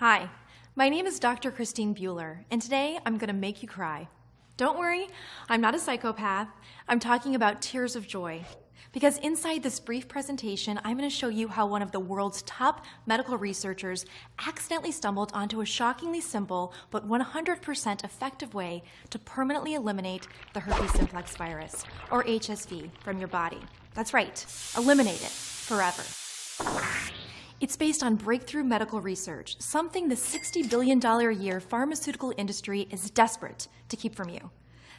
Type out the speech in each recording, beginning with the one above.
Hi, my name is Dr. Christine Buehler, and today I'm going to make you cry. Don't worry, I'm not a psychopath. I'm talking about tears of joy. Because inside this brief presentation, I'm going to show you how one of the world's top medical researchers accidentally stumbled onto a shockingly simple but 100% effective way to permanently eliminate the herpes simplex virus, or HSV, from your body. That's right, eliminate it forever. It's based on breakthrough medical research, something the $60 billion a year pharmaceutical industry is desperate to keep from you.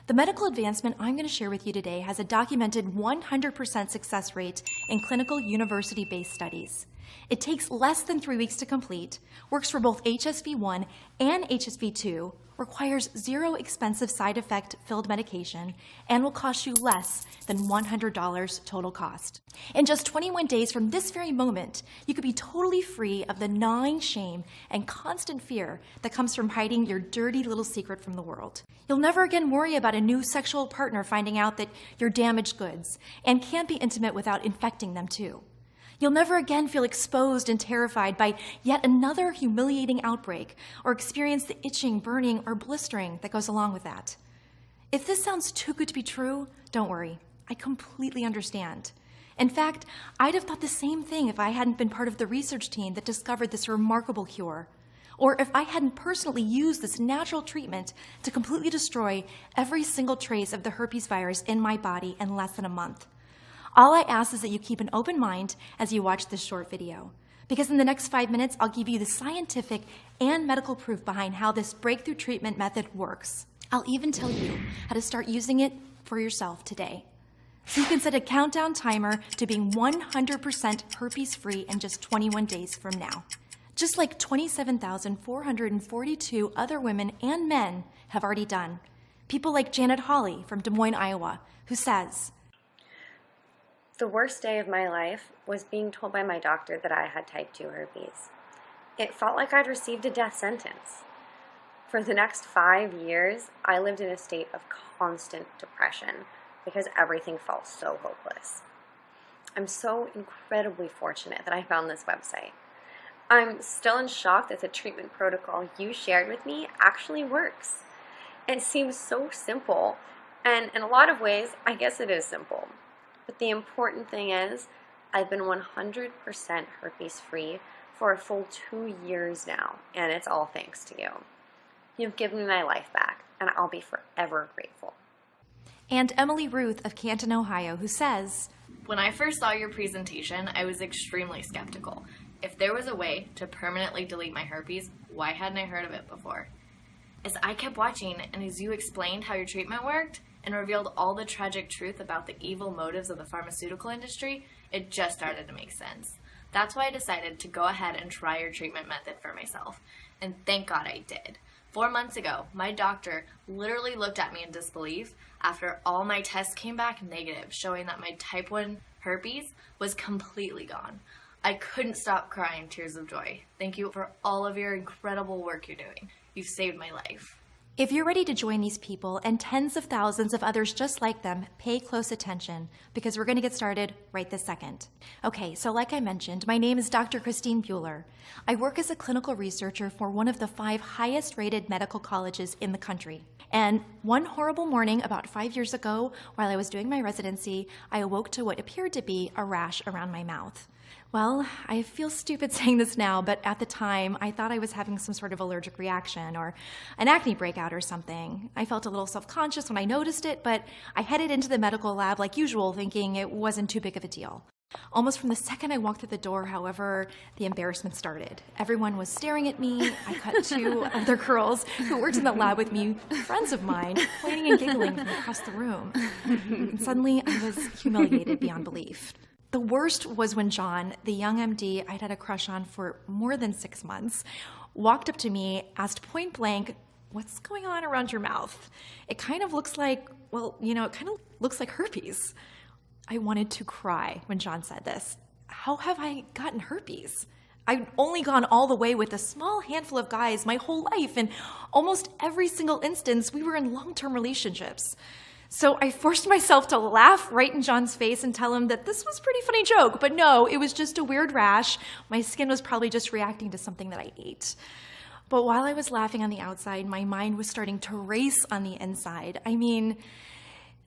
The medical advancement I'm going to share with you today has a documented 100% success rate in clinical university-based studies. It takes less than 3 weeks to complete, works for both HSV-1 and HSV-2, requires zero expensive side effect filled medication, and will cost you less than $100 total cost. In just 21 days from this very moment, you could be totally free of the gnawing shame and constant fear that comes from hiding your dirty little secret from the world. You'll never again worry about a new sexual partner finding out that you're damaged goods and can't be intimate without infecting them too. You'll never again feel exposed and terrified by yet another humiliating outbreak or experience the itching, burning, or blistering that goes along with that. If this sounds too good to be true, don't worry. I completely understand. In fact, I'd have thought the same thing if I hadn't been part of the research team that discovered this remarkable cure, or if I hadn't personally used this natural treatment to completely destroy every single trace of the herpes virus in my body in less than a month. All I ask is that you keep an open mind as you watch this short video, because in the next 5 minutes, I'll give you the scientific and medical proof behind how this breakthrough treatment method works. I'll even tell you how to start using it for yourself today. So you can set a countdown timer to being 100% herpes-free in just 21 days from now. Just like 27,442 other women and men have already done. People like Janet Hawley from Des Moines, Iowa, who says, "The worst day of my life was being told by my doctor that I had type 2 herpes. It felt like I'd received a death sentence. For the next 5 years, I lived in a state of constant depression because everything felt so hopeless. I'm so incredibly fortunate that I found this website. I'm still in shock that the treatment protocol you shared with me actually works. It seems so simple, and in a lot of ways, I guess it is simple. But the important thing is, I've been 100% herpes-free for a full 2 years now, and it's all thanks to you. You've given me my life back, and I'll be forever grateful." And Emily Ruth of Canton, Ohio, who says, "When I first saw your presentation, I was extremely skeptical. If there was a way to permanently delete my herpes, why hadn't I heard of it before? As I kept watching, and as you explained how your treatment worked, and revealed all the tragic truth about the evil motives of the pharmaceutical industry, it just started to make sense. That's why I decided to go ahead and try your treatment method for myself. And thank God I did. 4 months ago, my doctor literally looked at me in disbelief after all my tests came back negative, showing that my type 1 herpes was completely gone. I couldn't stop crying tears of joy. Thank you for all of your incredible work you're doing. You've saved my life." If you're ready to join these people and tens of thousands of others just like them, pay close attention because we're going to get started right this second. Okay, so like I mentioned, my name is Dr. Christine Buehler. I work as a clinical researcher for one of the 5 highest rated medical colleges in the country. And one horrible morning about 5 years ago, while I was doing my residency, I awoke to what appeared to be a rash around my mouth. Well, I feel stupid saying this now, but at the time, I thought I was having some sort of allergic reaction or an acne breakout or something. I felt a little self-conscious when I noticed it, but I headed into the medical lab like usual, thinking it wasn't too big of a deal. Almost from the second I walked through the door, however, the embarrassment started. Everyone was staring at me. I cut 2 other girls who worked in the lab with me, friends of mine, pointing and giggling from across the room. And suddenly, I was humiliated beyond belief. The worst was when John, the young MD I'd had a crush on for more than 6 months, walked up to me, asked point blank, "What's going on around your mouth? It kind of looks like, it kind of looks like herpes." I wanted to cry when John said this. How have I gotten herpes? I'd only gone all the way with a small handful of guys my whole life, and almost every single instance we were in long-term relationships. So I forced myself to laugh right in John's face and tell him that this was a pretty funny joke, but no, it was just a weird rash. My skin was probably just reacting to something that I ate. But while I was laughing on the outside, my mind was starting to race on the inside. I mean,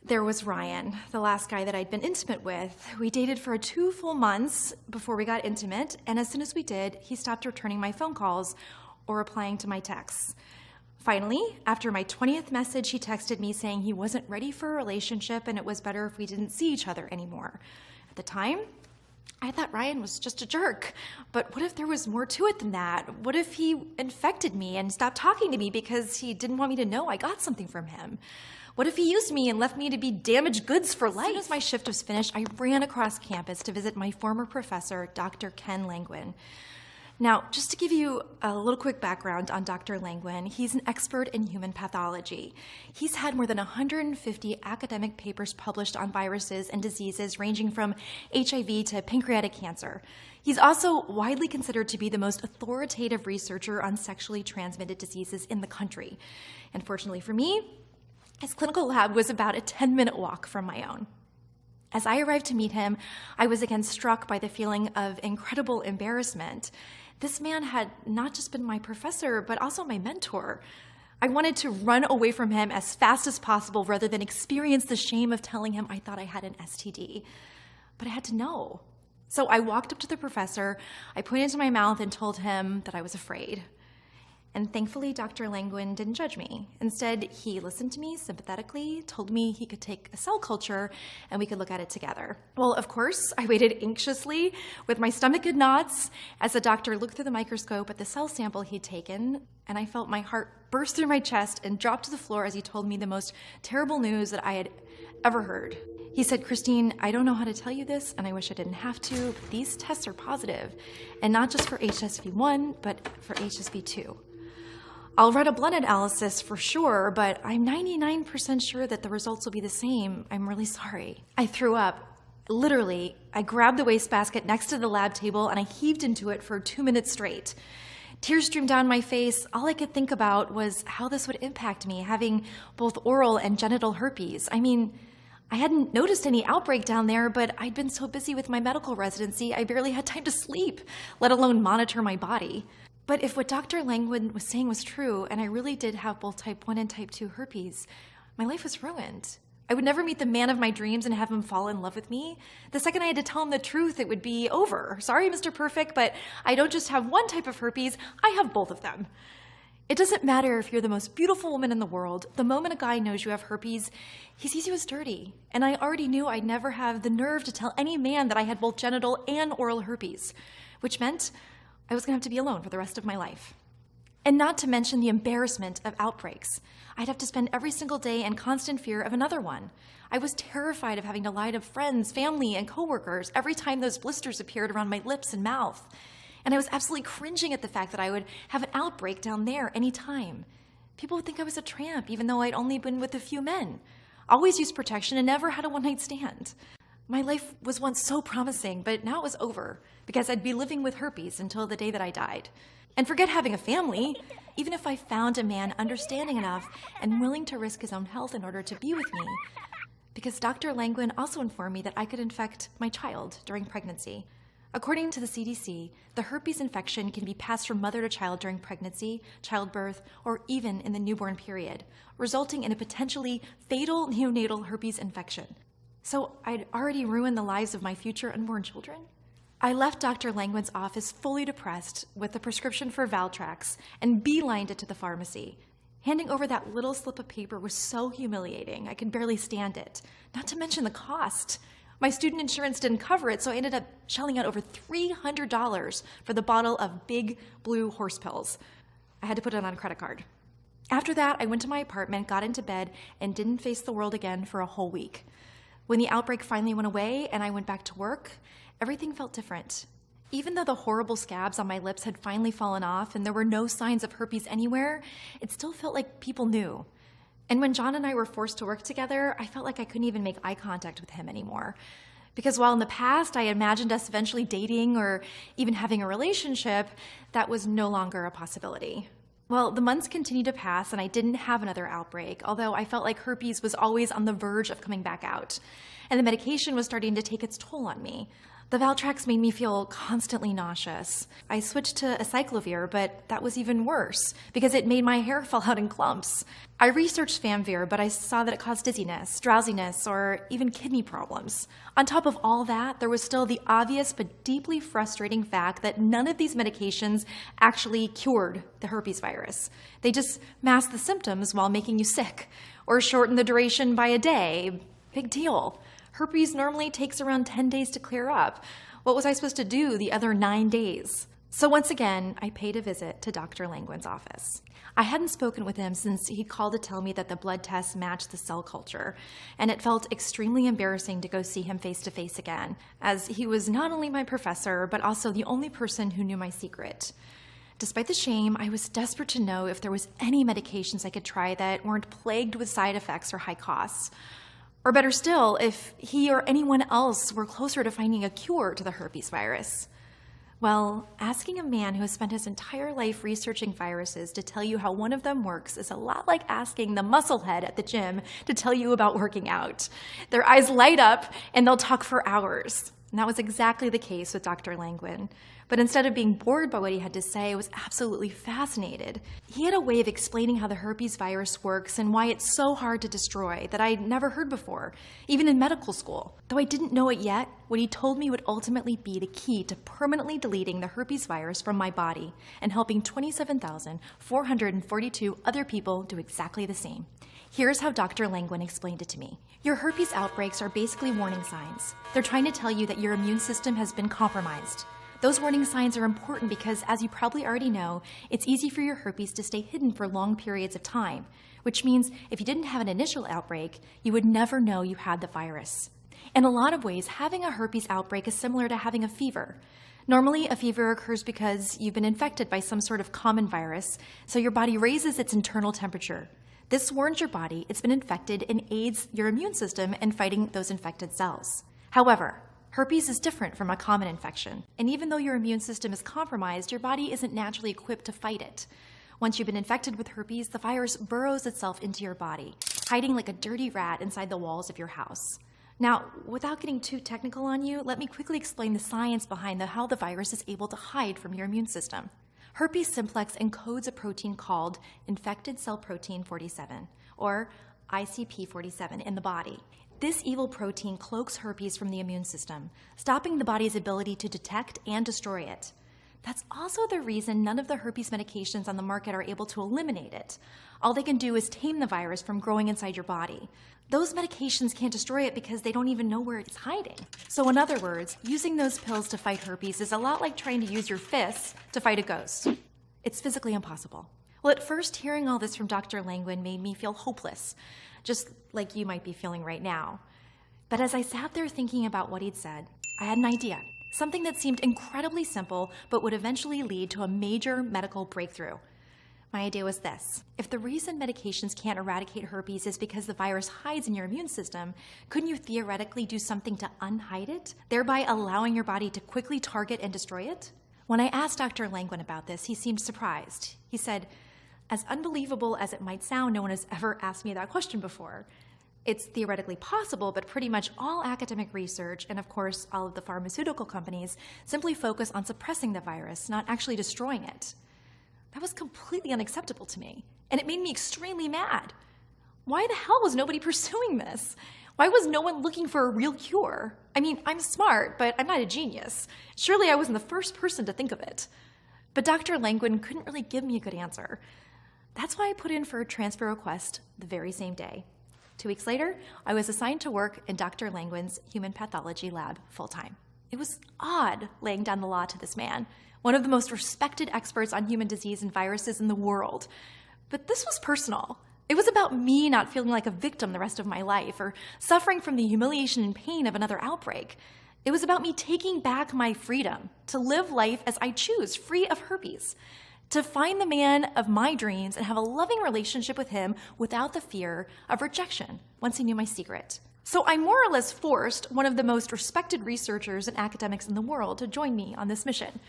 there was Ryan, the last guy that I'd been intimate with. We dated for 2 full months before we got intimate, and as soon as we did, he stopped returning my phone calls or replying to my texts. Finally, after my 20th message, he texted me saying he wasn't ready for a relationship and it was better if we didn't see each other anymore. At the time, I thought Ryan was just a jerk. But what if there was more to it than that? What if he infected me and stopped talking to me because he didn't want me to know I got something from him? What if he used me and left me to be damaged goods for life? As soon as my shift was finished, I ran across campus to visit my former professor, Dr. Ken Langwin. Now, just to give you a little quick background on Dr. Langwin, he's an expert in human pathology. He's had more than 150 academic papers published on viruses and diseases ranging from HIV to pancreatic cancer. He's also widely considered to be the most authoritative researcher on sexually transmitted diseases in the country. And fortunately for me, his clinical lab was about a 10-minute walk from my own. As I arrived to meet him, I was again struck by the feeling of incredible embarrassment. This man had not just been my professor, but also my mentor. I wanted to run away from him as fast as possible rather than experience the shame of telling him I thought I had an STD. But I had to know. So I walked up to the professor, I pointed to my mouth and told him that I was afraid. And thankfully, Dr. Langwin didn't judge me. Instead, he listened to me sympathetically, told me he could take a cell culture and we could look at it together. Well, of course, I waited anxiously with my stomach in knots as the doctor looked through the microscope at the cell sample he'd taken, and I felt my heart burst through my chest and drop to the floor as he told me the most terrible news that I had ever heard. He said, "Christine, I don't know how to tell you this, and I wish I didn't have to, but these tests are positive, and not just for HSV1, but for HSV2. I'll run a blood analysis for sure, but I'm 99% sure that the results will be the same. I'm really sorry." I threw up. Literally, I grabbed the wastebasket next to the lab table and I heaved into it for 2 minutes straight. Tears streamed down my face. All I could think about was how this would impact me, having both oral and genital herpes. I mean, I hadn't noticed any outbreak down there, but I'd been so busy with my medical residency, I barely had time to sleep, let alone monitor my body. But if what Dr. Langwin was saying was true, and I really did have both type 1 and type 2 herpes, my life was ruined. I would never meet the man of my dreams and have him fall in love with me. The second I had to tell him the truth, it would be over. Sorry, Mr. Perfect, but I don't just have one type of herpes, I have both of them. It doesn't matter if you're the most beautiful woman in the world. The moment a guy knows you have herpes, he sees you as dirty. And I already knew I'd never have the nerve to tell any man that I had both genital and oral herpes, which meant I was going to have to be alone for the rest of my life. And not to mention the embarrassment of outbreaks. I'd have to spend every single day in constant fear of another one. I was terrified of having to lie to friends, family, and coworkers every time those blisters appeared around my lips and mouth. And I was absolutely cringing at the fact that I would have an outbreak down there any time. People would think I was a tramp, even though I'd only been with a few men. Always used protection and never had a one-night stand. My life was once so promising, but now it was over, because I'd be living with herpes until the day that I died. And forget having a family. Even if I found a man understanding enough and willing to risk his own health in order to be with me, because Dr. Langwin also informed me that I could infect my child during pregnancy. According to the CDC, the herpes infection can be passed from mother to child during pregnancy, childbirth, or even in the newborn period, resulting in a potentially fatal neonatal herpes infection. So I'd already ruined the lives of my future unborn children? I left Dr. Langwin's office fully depressed with a prescription for Valtrex and beelined it to the pharmacy. Handing over that little slip of paper was so humiliating, I could barely stand it, not to mention the cost. My student insurance didn't cover it, so I ended up shelling out over $300 for the bottle of big blue horse pills. I had to put it on a credit card. After that, I went to my apartment, got into bed, and didn't face the world again for a whole week. When the outbreak finally went away and I went back to work, everything felt different. Even though the horrible scabs on my lips had finally fallen off and there were no signs of herpes anywhere, it still felt like people knew. And when John and I were forced to work together, I felt like I couldn't even make eye contact with him anymore. Because while in the past I imagined us eventually dating or even having a relationship, that was no longer a possibility. Well, the months continued to pass and I didn't have another outbreak, although I felt like herpes was always on the verge of coming back out. And the medication was starting to take its toll on me. The Valtrex made me feel constantly nauseous. I switched to acyclovir, but that was even worse because it made my hair fall out in clumps. I researched Famvir, but I saw that it caused dizziness, drowsiness, or even kidney problems. On top of all that, there was still the obvious but deeply frustrating fact that none of these medications actually cured the herpes virus. They just masked the symptoms while making you sick, or shortened the duration by a day. Big deal. Herpes normally takes around 10 days to clear up. What was I supposed to do the other 9 days? So once again, I paid a visit to Dr. Langwin's office. I hadn't spoken with him since he called to tell me that the blood tests matched the cell culture, and it felt extremely embarrassing to go see him face to face again, as he was not only my professor, but also the only person who knew my secret. Despite the shame, I was desperate to know if there was any medications I could try that weren't plagued with side effects or high costs. Or better still, if he or anyone else were closer to finding a cure to the herpes virus. Well, asking a man who has spent his entire life researching viruses to tell you how one of them works is a lot like asking the musclehead at the gym to tell you about working out. Their eyes light up and they'll talk for hours. And that was exactly the case with Dr. Langwin. But instead of being bored by what he had to say, I was absolutely fascinated. He had a way of explaining how the herpes virus works and why it's so hard to destroy that I'd never heard before, even in medical school. Though I didn't know it yet, what he told me would ultimately be the key to permanently deleting the herpes virus from my body and helping 27,442 other people do exactly the same. Here's how Dr. Langwin explained it to me. Your herpes outbreaks are basically warning signs. They're trying to tell you that your immune system has been compromised. Those warning signs are important because, as you probably already know, it's easy for your herpes to stay hidden for long periods of time, which means if you didn't have an initial outbreak, you would never know you had the virus. In a lot of ways, having a herpes outbreak is similar to having a fever. Normally, a fever occurs because you've been infected by some sort of common virus, so your body raises its internal temperature. This warns your body it's been infected and aids your immune system in fighting those infected cells. However, herpes is different from a common infection, and even though your immune system is compromised, your body isn't naturally equipped to fight it. Once you've been infected with herpes, the virus burrows itself into your body, hiding like a dirty rat inside the walls of your house. Now, without getting too technical on you, let me quickly explain the science behind how the virus is able to hide from your immune system. Herpes simplex encodes a protein called infected cell protein 47, or ICP47, in the body. This evil protein cloaks herpes from the immune system, stopping the body's ability to detect and destroy it. That's also the reason none of the herpes medications on the market are able to eliminate it. All they can do is tame the virus from growing inside your body. Those medications can't destroy it because they don't even know where it's hiding. So in other words, using those pills to fight herpes is a lot like trying to use your fists to fight a ghost. It's physically impossible. Well, at first, hearing all this from Dr. Langwin made me feel hopeless, just like you might be feeling right now. But as I sat there thinking about what he'd said, I had an idea. Something that seemed incredibly simple, but would eventually lead to a major medical breakthrough. My idea was this. If the reason medications can't eradicate herpes is because the virus hides in your immune system, couldn't you theoretically do something to unhide it, thereby allowing your body to quickly target and destroy it? When I asked Dr. Langwin about this, he seemed surprised. He said, "As unbelievable as it might sound, no one has ever asked me that question before. It's theoretically possible, but pretty much all academic research, and of course all of the pharmaceutical companies, simply focus on suppressing the virus, not actually destroying it." That was completely unacceptable to me, and it made me extremely mad. Why the hell was nobody pursuing this? Why was no one looking for a real cure? I mean, I'm smart, but I'm not a genius. Surely I wasn't the first person to think of it. But Dr. Langwin couldn't really give me a good answer. That's why I put in for a transfer request the very same day. 2 weeks later, I was assigned to work in Dr. Langwin's human pathology lab full-time. It was odd laying down the law to this man, one of the most respected experts on human disease and viruses in the world. But this was personal. It was about me not feeling like a victim the rest of my life or suffering from the humiliation and pain of another outbreak. It was about me taking back my freedom to live life as I choose, free of herpes, to find the man of my dreams and have a loving relationship with him without the fear of rejection once he knew my secret. So I more or less forced one of the most respected researchers and academics in the world to join me on this mission.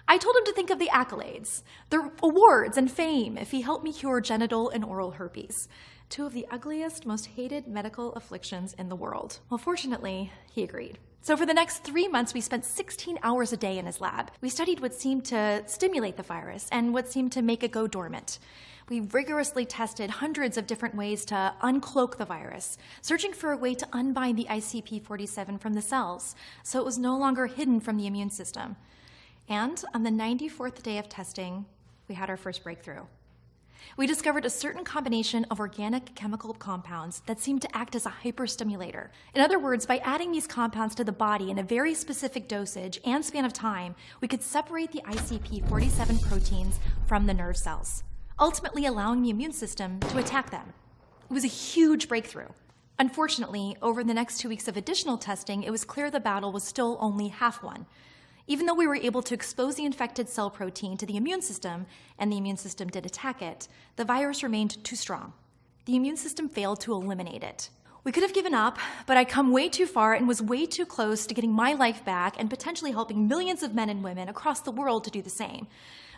I told him to think of the accolades, the awards and fame if he helped me cure genital and oral herpes, two of the ugliest, most hated medical afflictions in the world. Well, fortunately, he agreed. So for the next 3 months, we spent 16 hours a day in his lab. We studied what seemed to stimulate the virus and what seemed to make it go dormant. We rigorously tested hundreds of different ways to uncloak the virus, searching for a way to unbind the ICP47 from the cells, so it was no longer hidden from the immune system. And on the 94th day of testing, we had our first breakthrough. We discovered a certain combination of organic chemical compounds that seemed to act as a hyperstimulator. In other words, by adding these compounds to the body in a very specific dosage and span of time, we could separate the ICP47 proteins from the nerve cells, ultimately allowing the immune system to attack them. It was a huge breakthrough. Unfortunately, over the next 2 weeks of additional testing, it was clear the battle was still only half won. Even though we were able to expose the infected cell protein to the immune system, and the immune system did attack it, the virus remained too strong. The immune system failed to eliminate it. We could have given up, but I'd come way too far and was way too close to getting my life back and potentially helping millions of men and women across the world to do the same.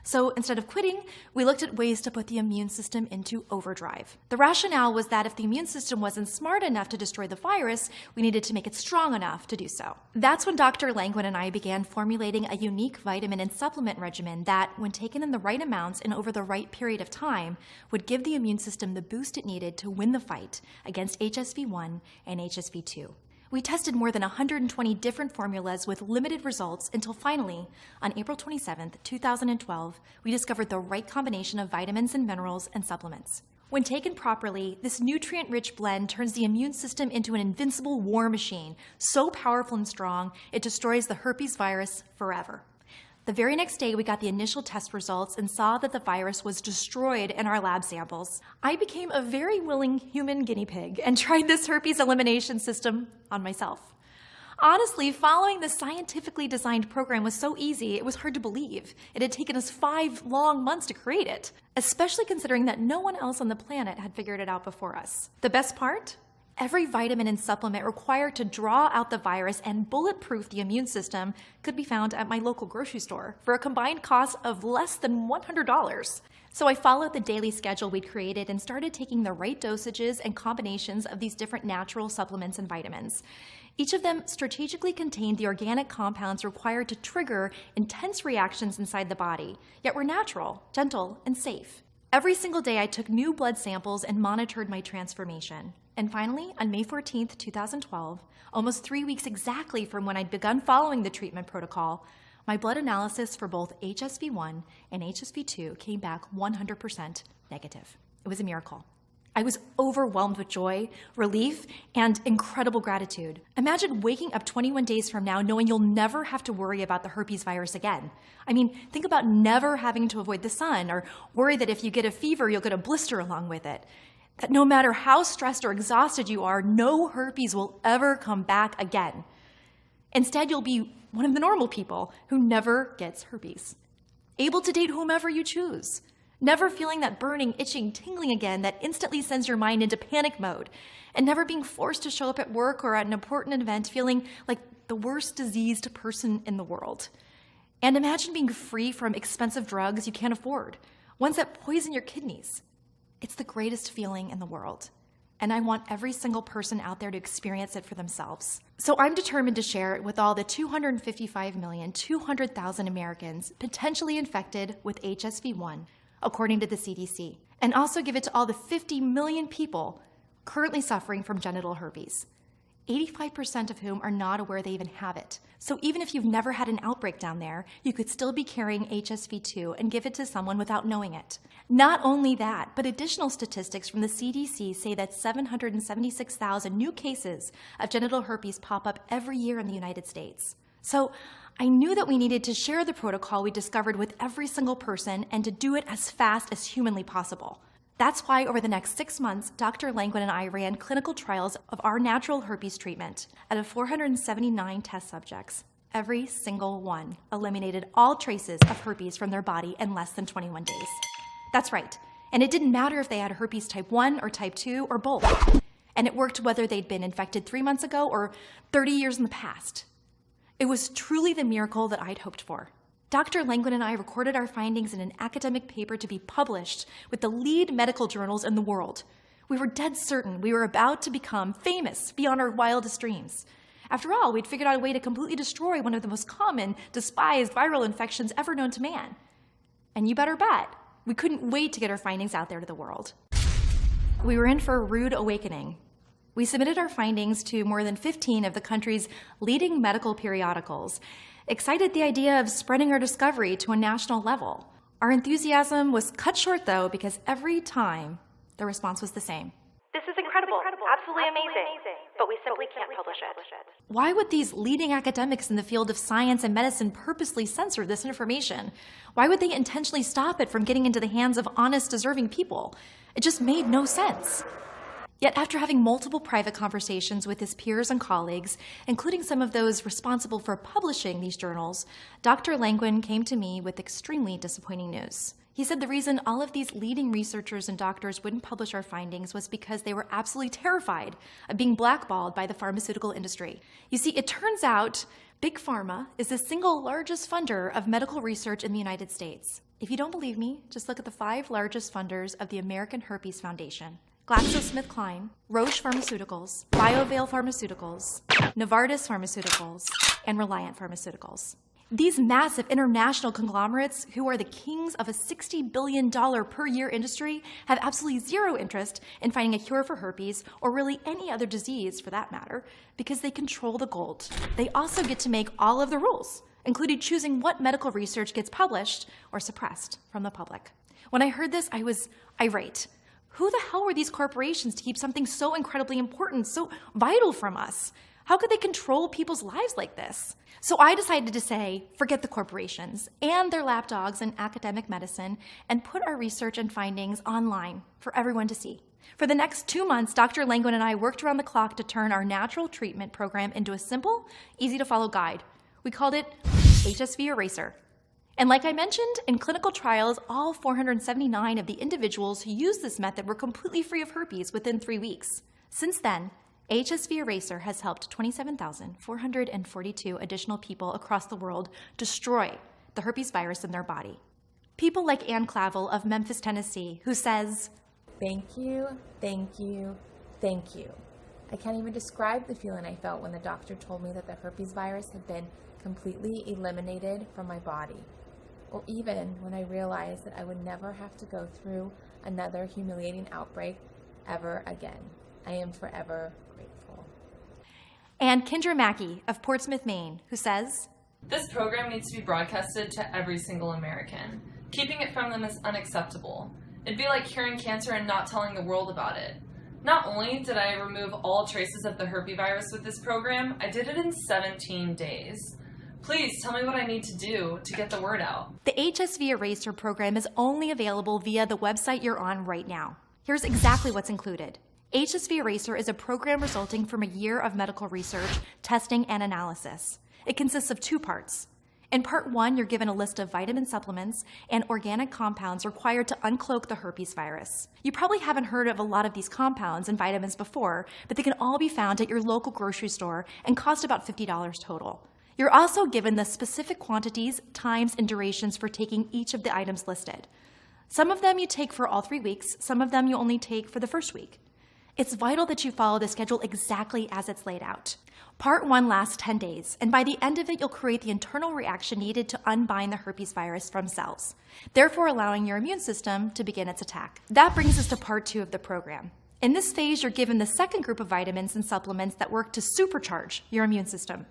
So instead of quitting, we looked at ways to put the immune system into overdrive. The rationale was that if the immune system wasn't smart enough to destroy the virus, we needed to make it strong enough to do so. That's when Dr. Langwin and I began formulating a unique vitamin and supplement regimen that, when taken in the right amounts and over the right period of time, would give the immune system the boost it needed to win the fight against HSV-1 and HSV-2. We tested more than 120 different formulas with limited results until finally, on April 27, 2012, we discovered the right combination of vitamins and minerals and supplements. When taken properly, this nutrient-rich blend turns the immune system into an invincible war machine, so powerful and strong, it destroys the herpes virus forever. The very next day, we got the initial test results and saw that the virus was destroyed in our lab samples. I became a very willing human guinea pig and tried this herpes elimination system on myself. Honestly, following the scientifically designed program was so easy, it was hard to believe. It had taken us 5 long months to create it, especially considering that no one else on the planet had figured it out before us. The best part? Every vitamin and supplement required to draw out the virus and bulletproof the immune system could be found at my local grocery store for a combined cost of less than $100. So I followed the daily schedule we'd created and started taking the right dosages and combinations of these different natural supplements and vitamins. Each of them strategically contained the organic compounds required to trigger intense reactions inside the body, yet were natural, gentle, and safe. Every single day I took new blood samples and monitored my transformation. And finally, on May 14, 2012, almost 3 weeks exactly from when I'd begun following the treatment protocol, my blood analysis for both HSV-1 and HSV-2 came back 100% negative. It was a miracle. I was overwhelmed with joy, relief, and incredible gratitude. Imagine waking up 21 days from now knowing you'll never have to worry about the herpes virus again. I mean, think about never having to avoid the sun or worry that if you get a fever, you'll get a blister along with it. That no matter how stressed or exhausted you are, no herpes will ever come back again. Instead, you'll be one of the normal people who never gets herpes. Able to date whomever you choose. Never feeling that burning, itching, tingling again that instantly sends your mind into panic mode. And never being forced to show up at work or at an important event feeling like the worst diseased person in the world. And imagine being free from expensive drugs you can't afford, ones that poison your kidneys. It's the greatest feeling in the world, and I want every single person out there to experience it for themselves. So I'm determined to share it with all the 255,200,000 Americans potentially infected with HSV-1, according to the CDC, and also give it to all the 50 million people currently suffering from genital herpes, 85% of whom are not aware they even have it. So even if you've never had an outbreak down there, you could still be carrying HSV-2 and give it to someone without knowing it. Not only that, but additional statistics from the CDC say that 776,000 new cases of genital herpes pop up every year in the United States. So I knew that we needed to share the protocol we discovered with every single person and to do it as fast as humanly possible. That's why over the next 6 months, Dr. Langwin and I ran clinical trials of our natural herpes treatment out of 479 test subjects. Every single one eliminated all traces of herpes from their body in less than 21 days. That's right. And it didn't matter if they had herpes type 1 or type 2 or both. And it worked whether they'd been infected 3 months ago or 30 years in the past. It was truly the miracle that I'd hoped for. Dr. Langwin and I recorded our findings in an academic paper to be published with the lead medical journals in the world. We were dead certain we were about to become famous beyond our wildest dreams. After all, we'd figured out a way to completely destroy one of the most common, despised viral infections ever known to man. And you better bet, we couldn't wait to get our findings out there to the world. We were in for a rude awakening. We submitted our findings to more than 15 of the country's leading medical periodicals, excited at the idea of spreading our discovery to a national level. Our enthusiasm was cut short, though, because every time the response was the same. This is incredible. Absolutely amazing. But we simply can't publish it. Why would these leading academics in the field of science and medicine purposely censor this information? Why would they intentionally stop it from getting into the hands of honest, deserving people? It just made no sense. Yet after having multiple private conversations with his peers and colleagues, including some of those responsible for publishing these journals, Dr. Langwin came to me with extremely disappointing news. He said the reason all of these leading researchers and doctors wouldn't publish our findings was because they were absolutely terrified of being blackballed by the pharmaceutical industry. You see, it turns out Big Pharma is the single largest funder of medical research in the United States. If you don't believe me, just look at the 5 largest funders of the American Herpes Foundation: GlaxoSmithKline, Roche Pharmaceuticals, BioVale Pharmaceuticals, Novartis Pharmaceuticals, and Reliant Pharmaceuticals. These massive international conglomerates, who are the kings of a $60 billion per year industry, have absolutely zero interest in finding a cure for herpes, or really any other disease for that matter, because they control the gold. They also get to make all of the rules, including choosing what medical research gets published or suppressed from the public. When I heard this, I was irate. Who the hell were these corporations to keep something so incredibly important, so vital from us? How could they control people's lives like this? So I decided to say, forget the corporations and their lapdogs in academic medicine, and put our research and findings online for everyone to see. For the next 2 months, Dr. Langwin and I worked around the clock to turn our natural treatment program into a simple, easy-to-follow guide. We called it HSV Eraser. And like I mentioned, in clinical trials, all 479 of the individuals who used this method were completely free of herpes within 3 weeks. Since then, HSV Eraser has helped 27,442 additional people across the world destroy the herpes virus in their body. People like Ann Clavel of Memphis, Tennessee, who says, "Thank you, thank you, thank you. I can't even describe the feeling I felt when the doctor told me that the herpes virus had been completely eliminated from my body, or even when I realized that I would never have to go through another humiliating outbreak ever again. I am forever grateful." And Kendra Mackey of Portsmouth, Maine, who says, "This program needs to be broadcasted to every single American. Keeping it from them is unacceptable. It'd be like curing cancer and not telling the world about it. Not only did I remove all traces of the herpes virus with this program, I did it in 17 days. Please tell me what I need to do to get the word out." The HSV Eraser program is only available via the website you're on right now. Here's exactly what's included. HSV Eraser is a program resulting from a year of medical research, testing, and analysis. It consists of 2 parts. In part 1, you're given a list of vitamin supplements and organic compounds required to uncloak the herpes virus. You probably haven't heard of a lot of these compounds and vitamins before, but they can all be found at your local grocery store and cost about $50 total. You're also given the specific quantities, times, and durations for taking each of the items listed. Some of them you take for all 3 weeks, some of them you only take for the first week. It's vital that you follow the schedule exactly as it's laid out. Part 1 lasts 10 days, and by the end of it, you'll create the internal reaction needed to unbind the herpes virus from cells, therefore allowing your immune system to begin its attack. That brings us to part 2 of the program. In this phase, you're given the second group of vitamins and supplements that work to supercharge your immune system.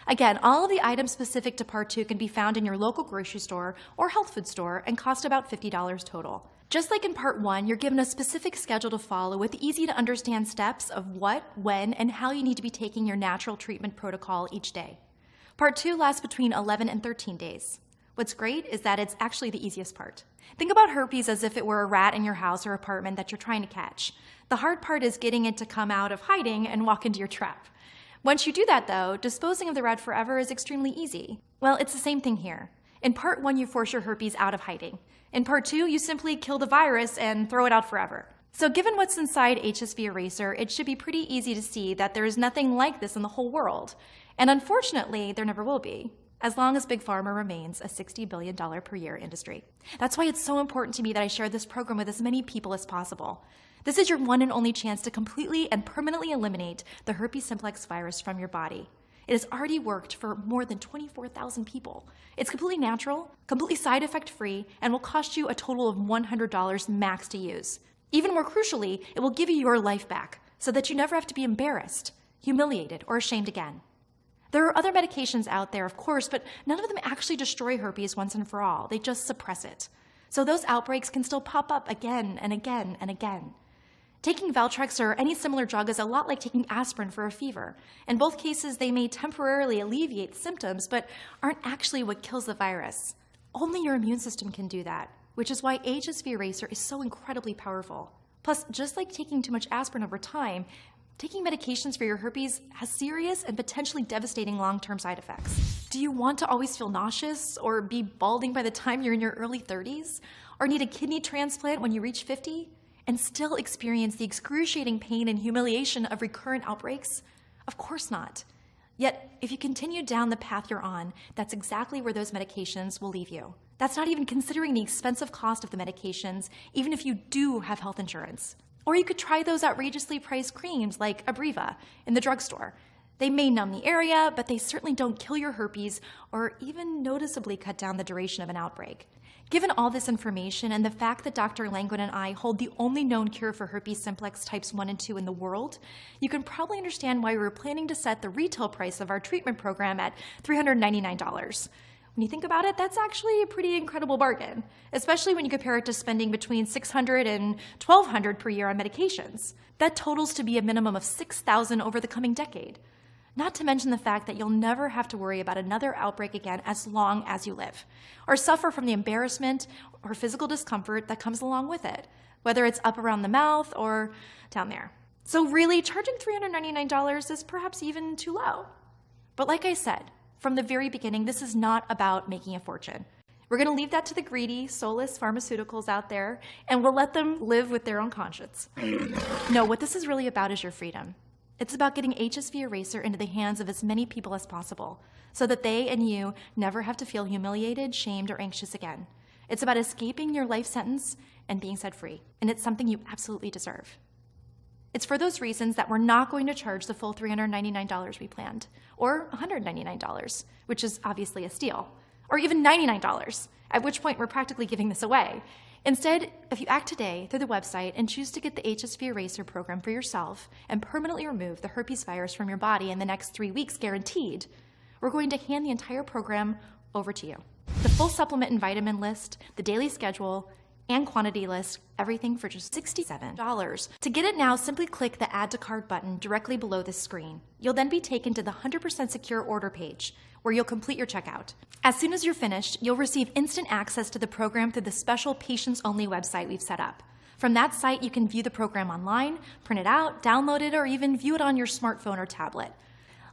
Again, all of the items specific to part 2 can be found in your local grocery store or health food store and cost about $50 total. Just like in part 1, you're given a specific schedule to follow with easy to understand steps of what, when, and how you need to be taking your natural treatment protocol each day. Part 2 lasts between 11 and 13 days. What's great is that it's actually the easiest part. Think about herpes as if it were a rat in your house or apartment that you're trying to catch. The hard part is getting it to come out of hiding and walk into your trap. Once you do that, though, disposing of the rat forever is extremely easy. Well, it's the same thing here. In part 1, you force your herpes out of hiding. In part 2, you simply kill the virus and throw it out forever. So given what's inside HSV Eraser, it should be pretty easy to see that there is nothing like this in the whole world. And unfortunately, there never will be. as long as Big Pharma remains a $60 billion per year industry. That's why it's so important to me that I share this program with as many people as possible. This is your one and only chance to completely and permanently eliminate the herpes simplex virus from your body. It has already worked for more than 24,000 people. It's completely natural, completely side effect free, and will cost you a total of $100 max to use. Even more crucially, it will give you your life back so that you never have to be embarrassed, humiliated, or ashamed again. There are other medications out there, of course, but none of them actually destroy herpes once and for all. They just suppress it. So those outbreaks can still pop up again and again and again. Taking Valtrex or any similar drug is a lot like taking aspirin for a fever. In both cases, they may temporarily alleviate the symptoms, but aren't actually what kills the virus. Only your immune system can do that, which is why HSV eraser is so incredibly powerful. Plus, just like taking too much aspirin over time, taking medications for your herpes has serious and potentially devastating long-term side effects. Do you want to always feel nauseous or be balding by the time you're in your early 30s? Or need a kidney transplant when you reach 50? And still experience the excruciating pain and humiliation of recurrent outbreaks? Of course not. Yet, if you continue down the path you're on, that's exactly where those medications will leave you. That's not even considering the expensive cost of the medications, even if you do have health insurance. Or you could try those outrageously priced creams like Abreva in the drugstore. They may numb the area, but they certainly don't kill your herpes or even noticeably cut down the duration of an outbreak. Given all this information and the fact that Dr. Langwin and I hold the only known cure for herpes simplex types 1 and 2 in the world, you can probably understand why we were planning to set the retail price of our treatment program at $399. When you think about it, that's actually a pretty incredible bargain, especially when you compare it to spending between $600 and $1,200 per year on medications. That totals to be a minimum of $6,000 over the coming decade. Not to mention the fact that you'll never have to worry about another outbreak again as long as you live, or suffer from the embarrassment or physical discomfort that comes along with it, whether it's up around the mouth or down there. So really, charging $399 is perhaps even too low. But like I said, from the very beginning, this is not about making a fortune. We're going to leave that to the greedy, soulless pharmaceuticals out there, and we'll let them live with their own conscience. No, what this is really about is your freedom. It's about getting HSV eraser into the hands of as many people as possible, so that they and you never have to feel humiliated, shamed, or anxious again. It's about escaping your life sentence and being set free, and it's something you absolutely deserve. It's for those reasons that we're not going to charge the full $399 we planned, or $199, which is obviously a steal, or even $99, at which point we're practically giving this away. Instead, if you act today through the website and choose to get the HSV eraser program for yourself and permanently remove the herpes virus from your body in the next 3 weeks guaranteed, we're going to hand the entire program over to you. The full supplement and vitamin list, the daily schedule, and quantity list, everything for just $67. To get it now, simply click the Add to Cart button directly below this screen. You'll then be taken to the 100% secure order page, where you'll complete your checkout. As soon as you're finished, you'll receive instant access to the program through the special patients-only website we've set up. From that site, you can view the program online, print it out, download it, or even view it on your smartphone or tablet.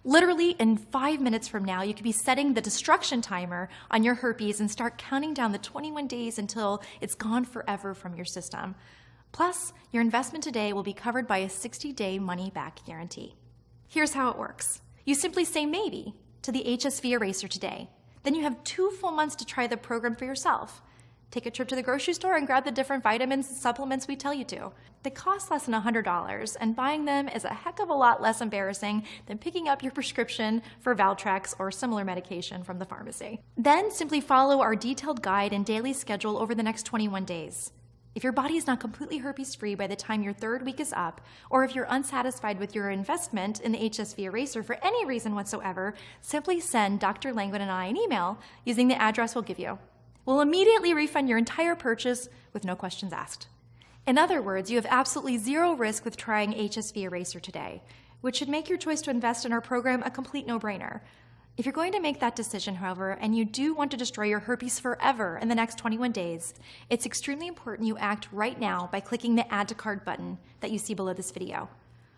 Literally, in 5 minutes from now, you could be setting the destruction timer on your herpes and start counting down the 21 days until it's gone forever from your system. Plus, your investment today will be covered by a 60-day money-back guarantee. Here's how it works. You simply say maybe to the HSV eraser today. Then you have 2 full months to try the program for yourself. Take a trip to the grocery store and grab the different vitamins and supplements we tell you to. They cost less than $100, and buying them is a heck of a lot less embarrassing than picking up your prescription for Valtrex or similar medication from the pharmacy. Then simply follow our detailed guide and daily schedule over the next 21 days. If your body is not completely herpes-free by the time your 3rd week is up, or if you're unsatisfied with your investment in the HSV eraser for any reason whatsoever, simply send Dr. Langwin and I an email using the address we'll give you. We'll immediately refund your entire purchase with no questions asked. In other words, you have absolutely zero risk with trying HSV eraser today, which should make your choice to invest in our program a complete no-brainer. If you're going to make that decision, however, and you do want to destroy your herpes forever in the next 21 days, it's extremely important you act right now by clicking the Add to Cart button that you see below this video.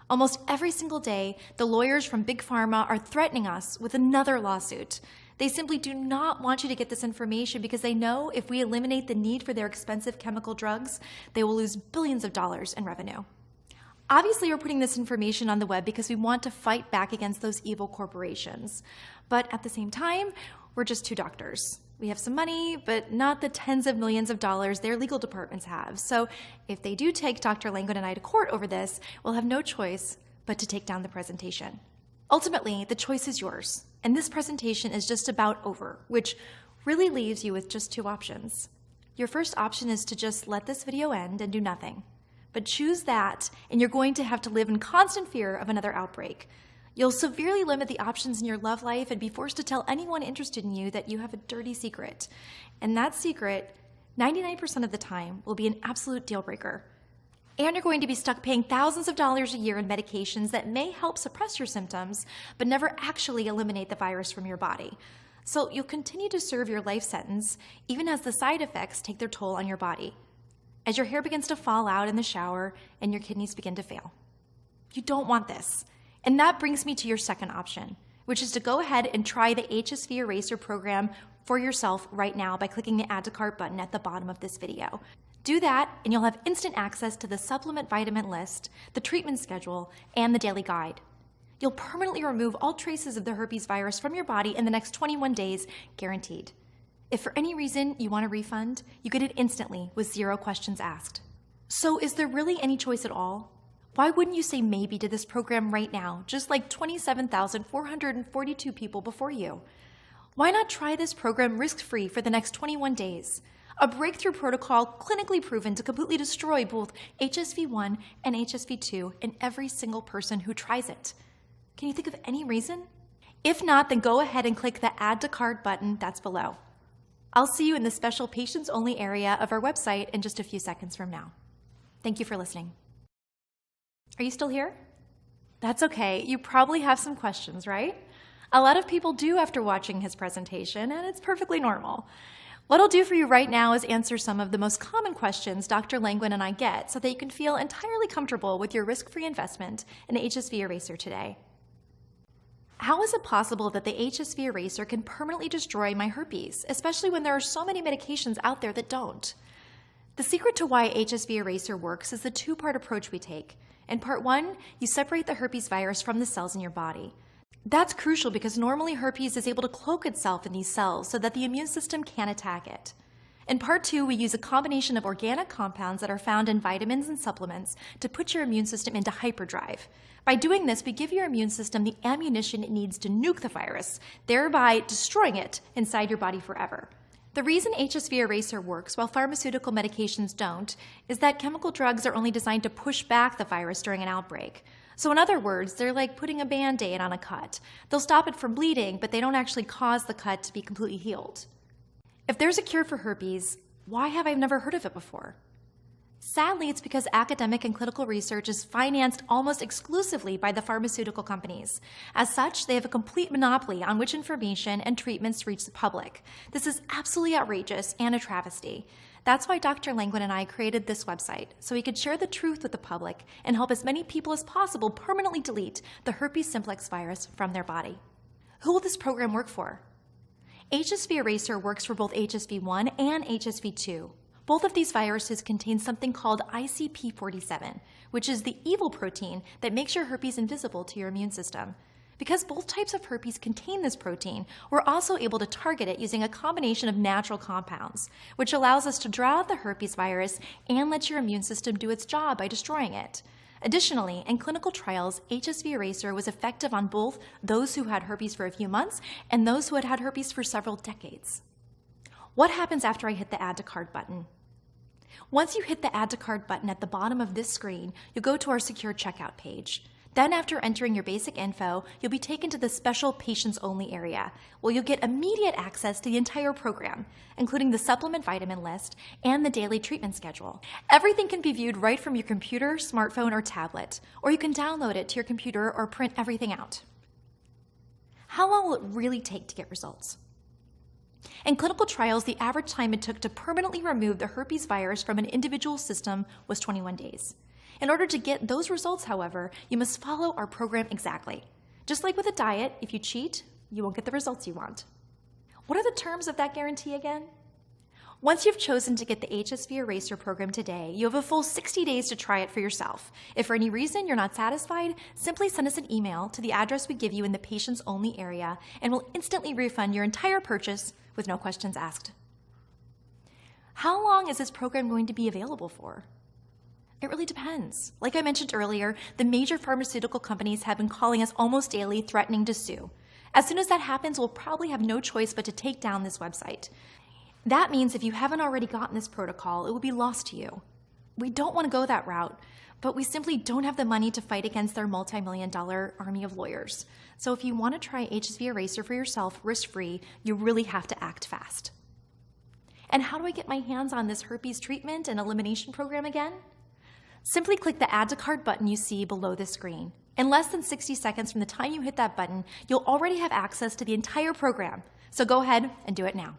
Almost every single day, the lawyers from Big Pharma are threatening us with another lawsuit. They simply do not want you to get this information because they know if we eliminate the need for their expensive chemical drugs, they will lose billions of dollars in revenue. Obviously, we're putting this information on the web because we want to fight back against those evil corporations. But at the same time, We're just two doctors. We have some money, but not the tens of millions of dollars their legal departments have. So if they do take Dr. Langwood and I to court over this, we'll have no choice but to take down the presentation. Ultimately, the choice is yours, and this presentation is just about over, which really leaves you with just two options. Your first option is to just let this video end and do nothing. But choose that, and you're going to have to live in constant fear of another outbreak. You'll severely limit the options in your love life and be forced to tell anyone interested in you that you have a dirty secret. And that secret, 99% of the time, will be an absolute deal breaker. And you're going to be stuck paying thousands of dollars a year in medications that may help suppress your symptoms, but never actually eliminate the virus from your body. So you'll continue to serve your life sentence, even as the side effects take their toll on your body, as your hair begins to fall out in the shower and your kidneys begin to fail. You don't want this. And that brings me to your second option, which is to go ahead and try the HSV Eraser program for yourself right now by clicking the Add to Cart button at the bottom of this video. Do that, and you'll have instant access to the supplement vitamin list, the treatment schedule, and the daily guide. You'll permanently remove all traces of the herpes virus from your body in the next 21 days, guaranteed. If for any reason you want a refund, you get it instantly with 0 questions asked. So is there really any choice at all? Why wouldn't you say maybe to this program right now, just like 27,442 people before you? Why not try this program risk-free for the next 21 days? A breakthrough protocol clinically proven to completely destroy both HSV-1 and HSV-2 in every single person who tries it. Can you think of any reason? If not, then go ahead and click the Add to Cart button that's below. I'll see you in the special patients-only area of our website in just a few seconds from now. Thank you for listening. Are you still here? That's okay. You probably have some questions, right? A lot of people do after watching his presentation, and it's perfectly normal. What I'll do for you right now is answer some of the most common questions Dr. Langwood and I get so that you can feel entirely comfortable with your risk-free investment in HSV Eraser today. How is it possible that the HSV Eraser can permanently destroy my herpes, especially when there are so many medications out there that don't? The secret to why HSV Eraser works is the two-part approach we take. In part 1, you separate the herpes virus from the cells in your body. That's crucial because normally herpes is able to cloak itself in these cells so that the immune system can't attack it. In part 2, we use a combination of organic compounds that are found in vitamins and supplements to put your immune system into hyperdrive. By doing this, we give your immune system the ammunition it needs to nuke the virus, thereby destroying it inside your body forever. The reason HSV Eraser works while pharmaceutical medications don't is that chemical drugs are only designed to push back the virus during an outbreak. So in other words, they're like putting a Band-Aid on a cut. They'll stop it from bleeding, but they don't actually cause the cut to be completely healed. If there's a cure for herpes, why have I never heard of it before? Sadly, it's because academic and clinical research is financed almost exclusively by the pharmaceutical companies. As such, they have a complete monopoly on which information and treatments reach the public. This is absolutely outrageous and a travesty. That's why Dr. Langwood and I created this website, so we could share the truth with the public and help as many people as possible permanently delete the herpes simplex virus from their body. Who will this program work for? HSV Eraser works for both HSV-1 and HSV-2. Both of these viruses contain something called ICP47, which is the evil protein that makes your herpes invisible to your immune system. Because both types of herpes contain this protein, we're also able to target it using a combination of natural compounds, which allows us to draw out the herpes virus and let your immune system do its job by destroying it. Additionally, in clinical trials, HSV Eraser was effective on both those who had herpes for a few months and those who had had herpes for several decades. What happens after I hit the Add to Cart button? Once you hit the Add to Cart button at the bottom of this screen, you'll go to our secure checkout page. Then after entering your basic info, you'll be taken to the special patients only area, where you'll get immediate access to the entire program, including the supplement vitamin list and the daily treatment schedule. Everything can be viewed right from your computer, smartphone, or tablet, or you can download it to your computer or print everything out. How long will it really take to get results? In clinical trials, the average time it took to permanently remove the herpes virus from an individual's system was 21 days. In order to get those results, however, you must follow our program exactly. Just like with a diet, if you cheat, you won't get the results you want. What are the terms of that guarantee again? Once you've chosen to get the HSV Eraser program today, you have a full 60 days to try it for yourself. If for any reason you're not satisfied, simply send us an email to the address we give you in the patients only area, and we'll instantly refund your entire purchase with no questions asked. How long is this program going to be available for? It really depends. Like I mentioned earlier, the major pharmaceutical companies have been calling us almost daily, threatening to sue. As soon as that happens, we'll probably have no choice but to take down this website. That means if you haven't already gotten this protocol, it will be lost to you. We don't want to go that route, but we simply don't have the money to fight against their multi-million-dollar army of lawyers. So if you want to try HSV Eraser for yourself, risk-free, you really have to act fast. And how do I get my hands on this herpes treatment and elimination program again? Simply click the Add to Cart button you see below the screen. In less than 60 seconds from the time you hit that button, you'll already have access to the entire program. So go ahead and do it now.